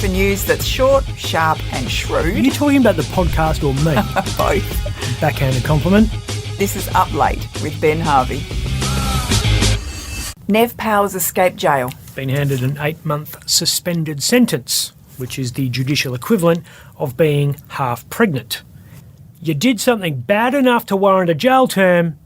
for news that's short, sharp and Are shrewd. you talking about the podcast or me? Both. Backhanded compliment. This is Up Late with Ben Harvey. Nev Power's escaped jail. Been handed an 8-month suspended sentence, which is the judicial equivalent of being half pregnant. You did something bad enough to warrant a jail term,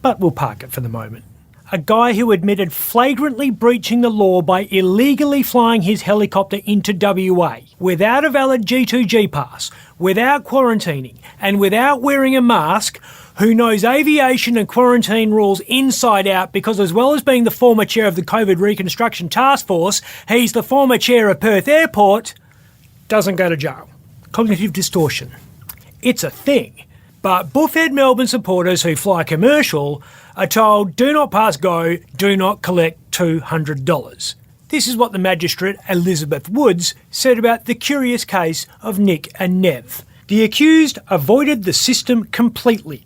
but we'll park it for the moment. A guy who admitted flagrantly breaching the law by illegally flying his helicopter into WA without a valid G2G pass, without quarantining, and without wearing a mask, who knows aviation and quarantine rules inside out because, as well as being the former chair of the COVID Reconstruction Task Force, he's the former chair of Perth Airport, doesn't go to jail. Cognitive distortion. It's a thing. But buffhead Melbourne supporters who fly commercial are told, do not pass go, do not collect $200. This is what the magistrate Elizabeth Woods said about the curious case of Nick and Nev. The accused avoided the system completely.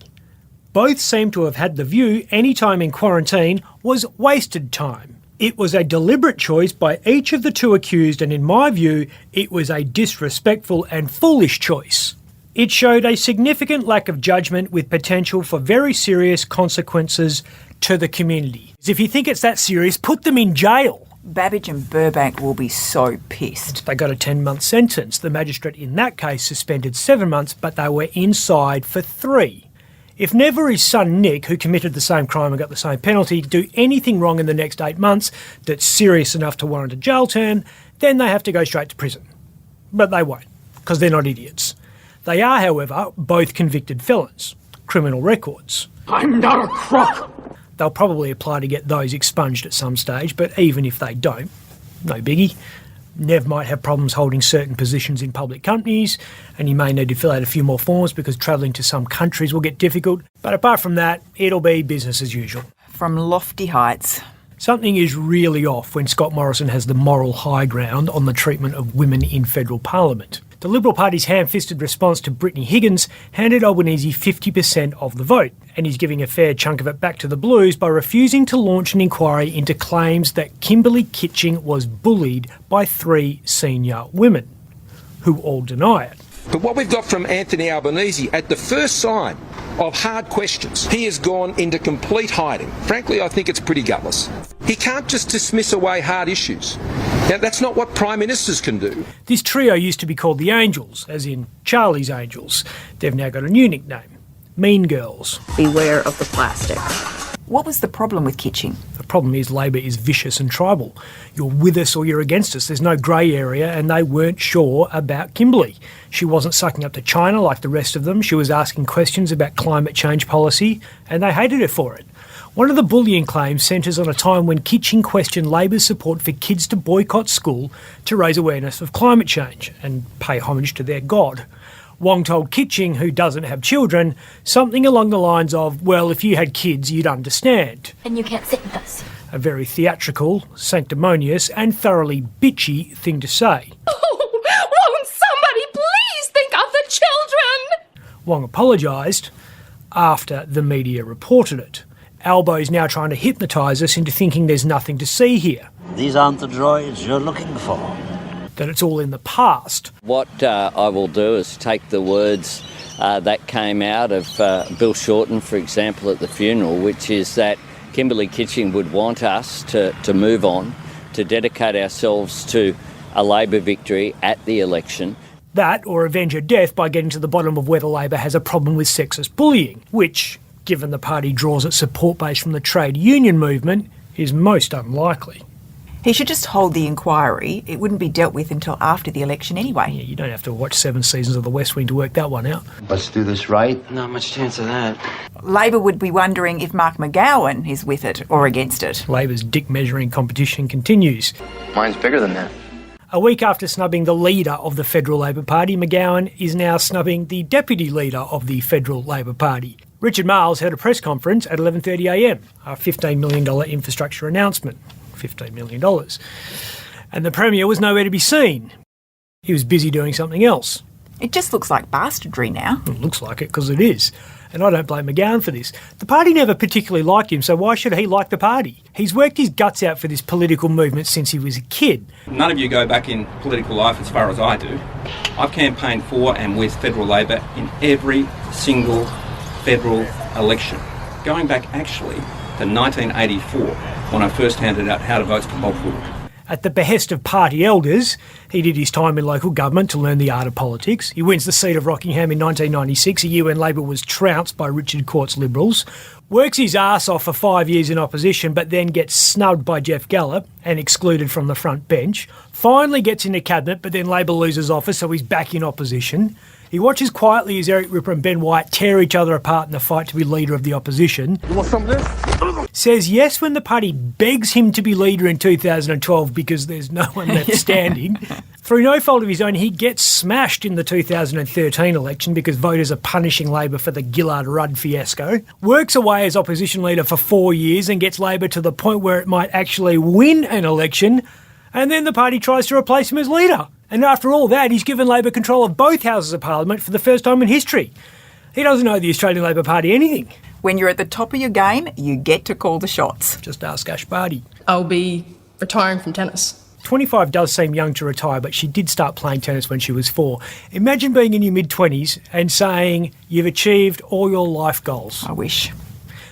Both seem to have had the view any time in quarantine was wasted time. It was a deliberate choice by each of the two accused, and in my view, it was a disrespectful and foolish choice. It showed a significant lack of judgment with potential for very serious consequences to the community. If you think it's that serious, put them in jail. Babbage and Burbank will be so pissed. They got a 10-month sentence. The magistrate in that case suspended 7 months, but they were inside for 3. If Nev or his son Nick, who committed the same crime and got the same penalty, do anything wrong in the next 8 months that's serious enough to warrant a jail term, then they have to go straight to prison. But they won't, because they're not idiots. They are, however, both convicted felons. Criminal records. I'm not a crook! They'll probably apply to get those expunged at some stage, but even if they don't, no biggie. Nev might have problems holding certain positions in public companies, and he may need to fill out a few more forms because travelling to some countries will get difficult. But apart from that, it'll be business as usual. From lofty heights. Something is really off when Scott Morrison has the moral high ground on the treatment of women in federal parliament. The Liberal Party's ham-fisted response to Brittany Higgins handed Albanese 50% of the vote, and he's giving a fair chunk of it back to the Blues by refusing to launch an inquiry into claims that Kimberley Kitching was bullied by 3 senior women, who all deny it. But what we've got from Anthony Albanese, at the first sign of hard questions, he has gone into complete hiding. Frankly, I think it's pretty gutless. He can't just dismiss away hard issues. Now, that's not what Prime Ministers can do. This trio used to be called the Angels, as in Charlie's Angels. They've now got a new nickname, Mean Girls. Beware of the plastic. What was the problem with Kitching? The problem is Labor is vicious and tribal. You're with us or you're against us. There's no grey area, and they weren't sure about Kimberley. She wasn't sucking up to China like the rest of them. She was asking questions about climate change policy, and they hated her for it. One of the bullying claims centres on a time when Kitching questioned Labor's support for kids to boycott school to raise awareness of climate change and pay homage to their god. Wong told Kitching, who doesn't have children, something along the lines of, well, if you had kids, you'd understand. And you can't sit with us. A very theatrical, sanctimonious and thoroughly bitchy thing to say. Oh, won't somebody please think of the children? Wong apologised after the media reported it. Albo's now trying to hypnotise us into thinking there's nothing to see here. These aren't the droids you're looking for. That it's all in the past. What I will do is take the words that came out of Bill Shorten, for example, at the funeral, which is that Kimberley Kitching would want us to move on, to dedicate ourselves to a Labor victory at the election. That, or avenge her death by getting to the bottom of whether Labor has a problem with sexist bullying, which, given the party draws its support base from the trade union movement, is most unlikely. He should just hold the inquiry. It wouldn't be dealt with until after the election anyway. Yeah, you don't have to watch 7 seasons of The West Wing to work that one out. Let's do this right. Not much chance of that. Labor would be wondering if Mark McGowan is with it or against it. Labor's dick-measuring competition continues. Mine's bigger than that. A week after snubbing the leader of the Federal Labor Party, McGowan is now snubbing the deputy leader of the Federal Labor Party. Richard Marles held a press conference at 11:30am, a $15 million infrastructure announcement. $15 million. And the Premier was nowhere to be seen. He was busy doing something else. It just looks like bastardry now. It looks like it because it is. And I don't blame McGowan for this. The party never particularly liked him, so why should he like the party? He's worked his guts out for this political movement since he was a kid. None of you go back in political life as far as I do. I've campaigned for and with federal Labor in every single federal election, going back actually to 1984 when I first handed out how to vote for Bob Wood. At the behest of party elders, he did his time in local government to learn the art of politics. He wins the seat of Rockingham in 1996, a year when Labor was trounced by Richard Court's Liberals. Works his arse off for 5 years in opposition, but then gets snubbed by Jeff Gallop and excluded from the front bench. Finally gets into cabinet, but then Labor loses office, so he's back in opposition. He watches quietly as Eric Ripper and Ben White tear each other apart in the fight to be leader of the opposition. You want some of this? Says yes when the party begs him to be leader in 2012 because there's no one left standing. Through no fault of his own, he gets smashed in the 2013 election because voters are punishing Labor for the Gillard-Rudd fiasco. Works away as opposition leader for 4 years and gets Labor to the point where it might actually win an election, and then the party tries to replace him as leader. And after all that, he's given Labor control of both houses of Parliament for the first time in history. He doesn't owe the Australian Labor Party anything. When you're at the top of your game, you get to call the shots. Just ask Ash Barty. I'll be retiring from tennis. 25 does seem young to retire, but she did start playing tennis when she was 4. Imagine being in your mid-20s and saying you've achieved all your life goals. I wish.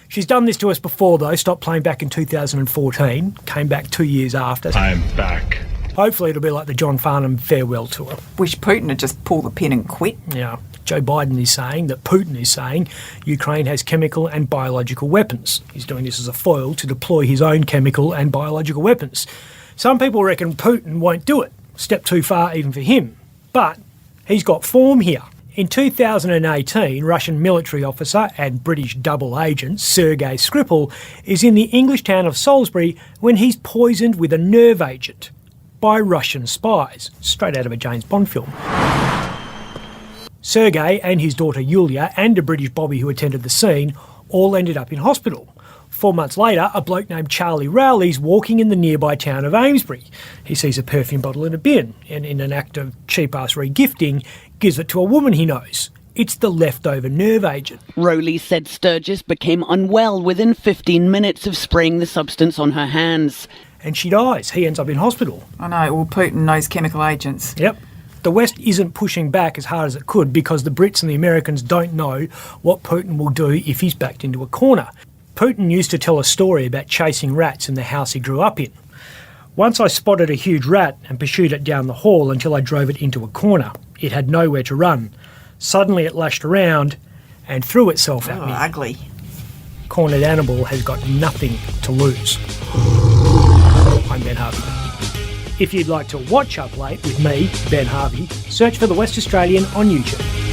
She's done this to us before, though. Stopped playing back in 2014, came back 2 years after. I'm back. Hopefully it'll be like the John Farnham farewell tour. Wish Putin had just pulled the pin and quit. Yeah. Joe Biden is saying that Putin is saying Ukraine has chemical and biological weapons. He's doing this as a foil to deploy his own chemical and biological weapons. Some people reckon Putin won't do it. Step too far even for him. But he's got form here. In 2018, Russian military officer and British double agent Sergei Skripal is in the English town of Salisbury when he's poisoned with a nerve agent by Russian spies, straight out of a James Bond film. Sergei and his daughter Yulia and a British bobby who attended the scene all ended up in hospital. 4 months later, a bloke named Charlie Rowley's walking in the nearby town of Amesbury. He sees a perfume bottle in a bin and, in an act of cheap-ass re-gifting, gives it to a woman he knows. It's the leftover nerve agent. Rowley said Sturgis became unwell within 15 minutes of spraying the substance on her hands. And she dies. He ends up in hospital. I know, well, Putin knows chemical agents. Yep. The West isn't pushing back as hard as it could because the Brits and the Americans don't know what Putin will do if he's backed into a corner. Putin used to tell a story about chasing rats in the house he grew up in. Once I spotted a huge rat and pursued it down the hall until I drove it into a corner. It had nowhere to run. Suddenly it lashed around and threw itself at me. Ugly. Cornered animal has got nothing to lose. I'm Ben Harvey. If you'd like to watch Up Late with me, Ben Harvey, search for The West Australian on YouTube.